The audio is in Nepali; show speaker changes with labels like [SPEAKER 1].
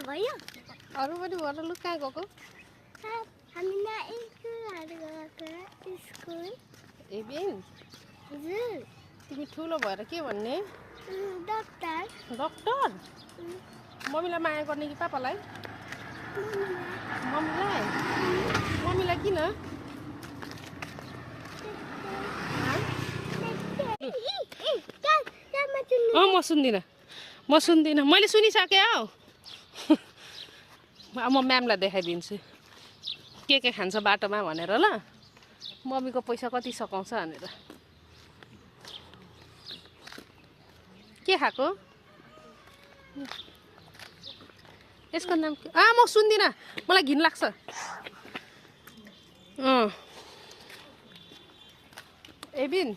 [SPEAKER 1] भयो
[SPEAKER 2] अरू पनि भन लु कहाँ गएको
[SPEAKER 1] हामी स्कुल
[SPEAKER 2] एबिन
[SPEAKER 1] हजुर
[SPEAKER 2] तिमी ठुलो भएर के भन्ने
[SPEAKER 1] डक्टर
[SPEAKER 2] डक्टर मम्मीलाई माया गर्ने कि पापालाई मम्मीलाई किन म सुन्दिनँ मैले सुनिसकेँ हौ अब म म्यामलाई देखाइदिन्छु के खान्छ बाटोमा भनेर ल मम्मीको पैसा कति सकाउँछ भनेर के खाएको यसको नाम म सुन्दिनँ मलाई घिन लाग्छ एबिन